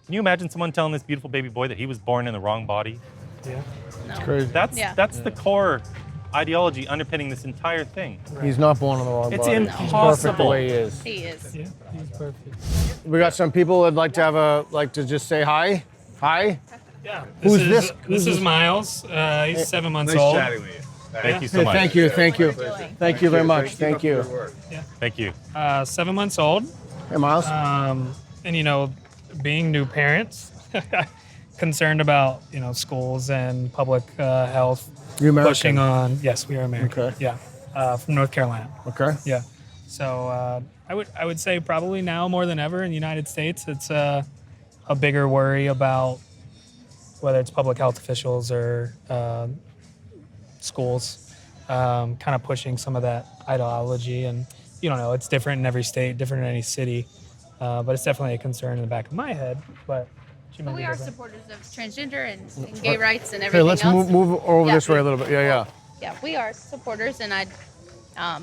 Can you imagine someone telling this beautiful baby boy that he was born in the wrong body? Yeah. No. It's crazy. That's the core ideology underpinning this entire thing. He's not born in the wrong It's body. impossible. He's perfect the way he is. He is. Yeah, he's perfect. We got some people that'd like to just say hi. Hi. Yeah. Who's this? This is Miles. He's 7 months Nice old. chatting with you. Thank you so much. Thank you. Thank you. Thank you very much. Keep Thank up you. the good work. Thank you. 7 months old. Hey, Miles. And, you know, being new parents, concerned about, you know, schools and public health. You American? Pushing on. Yes, we are American. Okay. Yeah. From North Carolina. Okay. Yeah. So I would say probably now more than ever in the United States, it's a bigger worry about whether it's public health officials or schools, kind of pushing some of that ideology. And you don't know, it's different in every state, different in any city, but it's definitely a concern in the back of my head. But But we are supporters of transgender and gay rights and Okay, everything let's else. move over Yeah. this way a little bit. Yeah. Yeah, we are supporters, and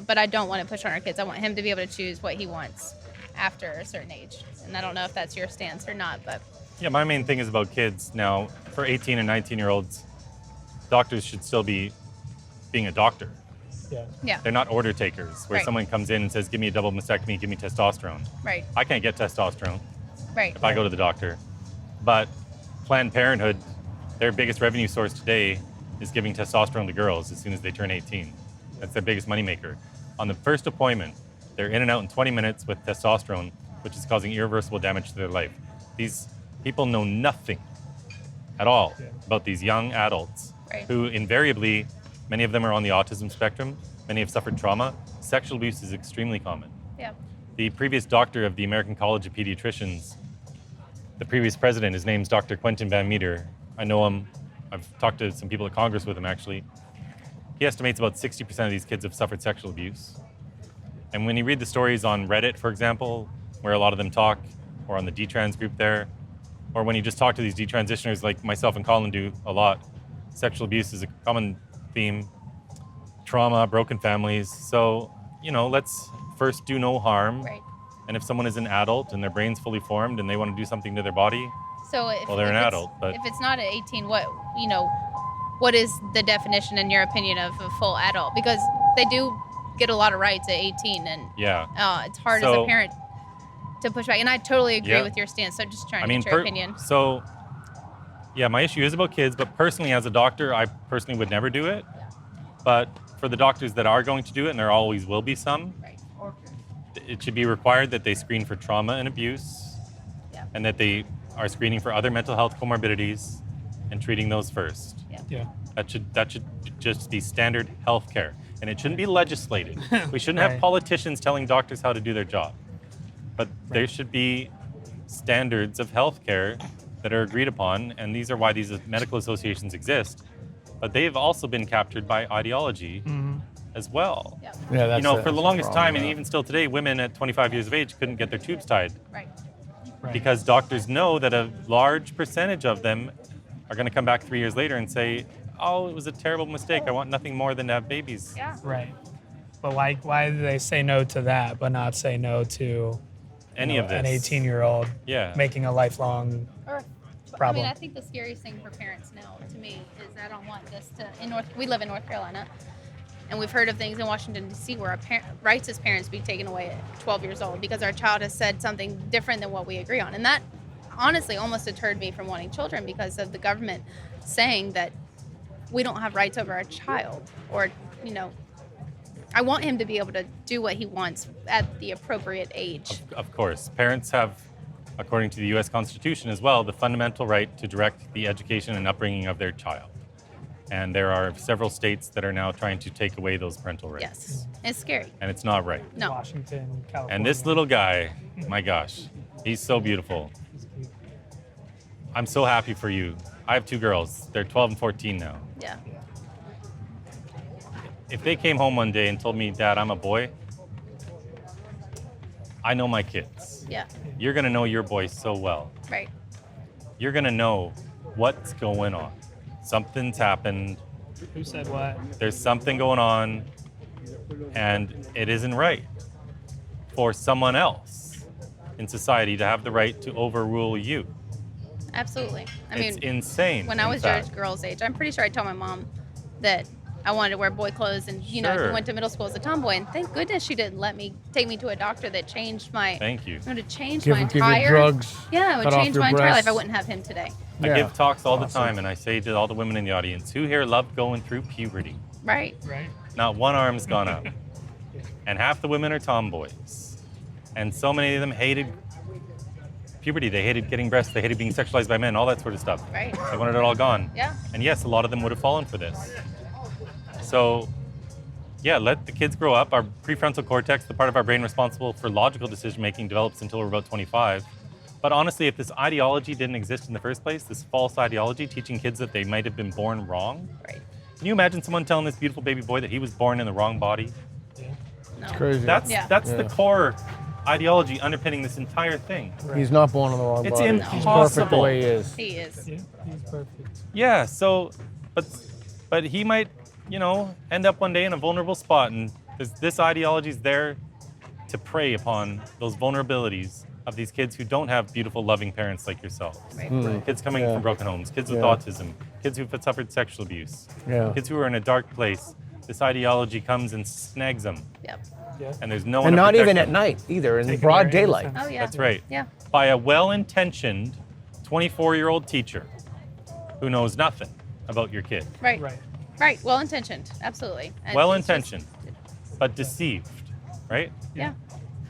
but I don't want to push on our kids. I want him to be able to choose what he wants after a certain age. And I don't know if that's your stance or not, but Yeah, my main thing is about kids. Now, for 18 and 19-year-olds, doctors should still be being a doctor. yeah, They're not order takers, where Right. someone comes in and says, give me a double mastectomy, give me testosterone. right, I can't get testosterone right. if I go to the doctor. But Planned Parenthood, their biggest revenue source today is giving testosterone to girls as soon as they turn 18. That's their biggest moneymaker. On the first appointment, they're in and out in 20 minutes with testosterone, which is causing irreversible damage to their life. These people know nothing at all about these young adults Right. who invariably, many of them are on the autism spectrum, many have suffered trauma. Sexual abuse is extremely common. Yeah, The previous doctor of the American College of Pediatricians, the previous president, his name's Dr. Quentin Van Meter. I know him. I've talked to some people at Congress with him, actually. He estimates about 60% of these kids have suffered sexual abuse. And when you read the stories on Reddit, for example, where a lot of them talk, or on the detrans group there, or when you just talk to these detransitioners like myself and Colin do a lot, sexual abuse is a common theme, trauma, broken families. So, you know, let's first do no harm. right. And if someone is an adult and their brain's fully formed and they want to do something to their body, So if, Well, they're an if it's- adult, but- if it's not at 18, what is the definition in your opinion of a full adult? Because they do get a lot of rights at 18, and yeah. it's hard as So- a parent to push back. And I totally agree Yeah. with your stance. So just trying I to mean, get your opinion. So, yeah, my issue is about kids, but personally, as a doctor, I personally would never do it. But for the doctors that are going to do it, and there always will be some, Right. it should be required that they screen for trauma and abuse, Yeah. and that they are screening for other mental health comorbidities and treating those first. Yeah. That should just be standard health care. And it shouldn't be legislated. We shouldn't have Right. politicians telling doctors how to do their job. But there should be standards of health care that are agreed upon, and these are why these medical associations exist. But they've also been captured by ideology as well. Yeah. Yeah. That's You know, for the longest problem, time, and yeah. even still today, women at 25 years of age couldn't get their tubes tied Right. Right. because doctors know that a large percentage of them are going to come back 3 years later and say, oh, it was a terrible mistake. I want nothing more than to have babies. Yeah. Right. But why do they say no to that, but not say no to Any of this. an 18-year-old Yeah. making a lifelong Or, problem? I mean, I think the scariest thing for parents now, to me, is I don't want this to. We live in North Carolina, and we've heard of things in Washington D.C. where our rights as parents be taken away at 12 years old because our child has said something different than what we agree on, and that honestly almost deterred me from wanting children because of the government saying that we don't have rights over our child, or I want him to be able to do what he wants at the appropriate age. Of course. Parents have, according to the U.S. Constitution as well, the fundamental right to direct the education and upbringing of their child. And there are several states that are now trying to take away those parental rights. Yes, it's scary. And it's not right. No. Washington, California. And this little guy, my gosh, he's so beautiful. I'm so happy for you. I have two girls. They're 12 and 14 now. Yeah. If they came home one day and told me, Dad, I'm a boy, I know my kids. Yeah. You're going to know your boy so well. Right. You're going to know what's going on. Something's happened. Who said what? There's something going on, and it isn't right for someone else in society to have the right to overrule you. Absolutely. I It's mean, insane. when I in was your fact. girl's age, I'm pretty sure I told my mom that I wanted to wear boy clothes, and Sure. went to middle school as a tomboy. And thank goodness she didn't take me to a doctor that changed my. Thank you. To change Give my you entire. drugs. Yeah, it would cut off change your my entire life. I breasts. wouldn't have him today. I Yeah. give talks all the Awesome. time, and I say to all the women in the audience, who here loved going through puberty? Right. Right. Not one arm's gone up. And half the women are tomboys. And so many of them hated puberty. They hated getting breasts. They hated being sexualized by men, all that sort of stuff. Right. They wanted it all gone. Yeah. And yes, a lot of them would have fallen for this. So, yeah, let the kids grow up. Our prefrontal cortex, the part of our brain responsible for logical decision making, develops until we're about 25. But honestly, if this ideology didn't exist in the first place, this false ideology teaching kids that they might have been born wrong, Right. can you imagine someone telling this beautiful baby boy that he was born in the wrong body? No. It's crazy. That's Yeah. the Yeah. core ideology underpinning this entire thing. He's not born in the wrong It's body. He's perfect the impossible. way he is. He is. Yeah, he's perfect. Yeah, so, but he might, end up one day in a vulnerable spot, and this ideology is there to prey upon those vulnerabilities of these kids who don't have beautiful, loving parents like yourself. Right. Kids coming Yeah. from broken homes, kids with Yeah. autism, kids who've suffered sexual abuse, Yeah. kids who are in a dark place. This ideology comes and snags them, Yep. Yeah. and there's no one And to not protect even them. at night either, in Taking broad their daylight. innocence. Oh yeah. That's right. Yeah. By a well-intentioned 24-year-old teacher who knows nothing about your kid. Right. Right. Right. Well intentioned. Absolutely. And Well-intentioned, it's but deceived, right? just- Yeah.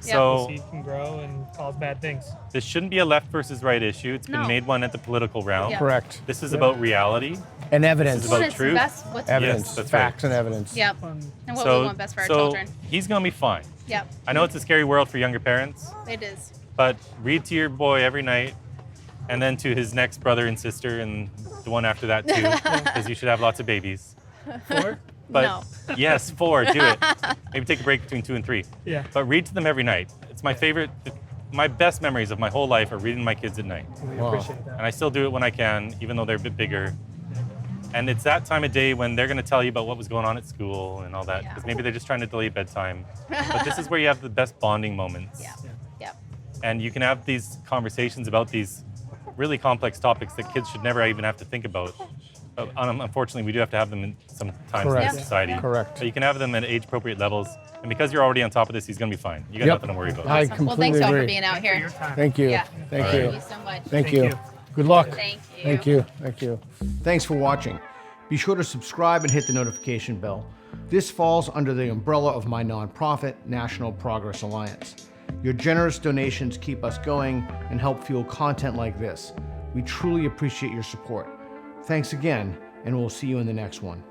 So The seed can grow and cause bad things. this shouldn't be a left versus right issue. It's been No. made one at the political realm. Yeah. Correct. This is about reality. And evidence. This is about What's truth. best- what's Evidence. Yes, that's Facts right. and evidence. Yep. And what we want best for our children. he's gonna be fine. Yep. I know it's a scary world for younger parents, It is. but read to your boy every night, and then to his next brother and sister, and the one after that too, because you should have lots of babies. 4? But No. yes, 4, do it. Maybe take a break between 2 and 3. Yeah. But read to them every night. It's my favorite. My best memories of my whole life are reading to my kids at night. We Wow. appreciate that. And I still do it when I can, even though they're a bit bigger. And it's that time of day when they're going to tell you about what was going on at school and all that, Yeah. because maybe they're just trying to delay bedtime. But this is where you have the best bonding moments. Yeah. Yep. And you can have these conversations about these really complex topics that kids should never even have to think about. But unfortunately, we do have to have them in sometimes Correct. in society. Correct. But you can have them at age-appropriate levels. And because you're already on top of this, he's going to be fine. You got Yep. nothing to worry about. I Awesome. Well, completely thanks y'all for agree. being out For your here. time. Thank you. Yeah. Thank Thank you. you so much. Thank Thank you. you. Good luck. Thank you. Thank you. Thank you. Thanks for watching. Be sure to subscribe and hit the notification bell. This falls under the umbrella of my nonprofit, National Progress Alliance. Your generous donations keep us going and help fuel content like this. We truly appreciate your support. Thanks again, and we'll see you in the next one.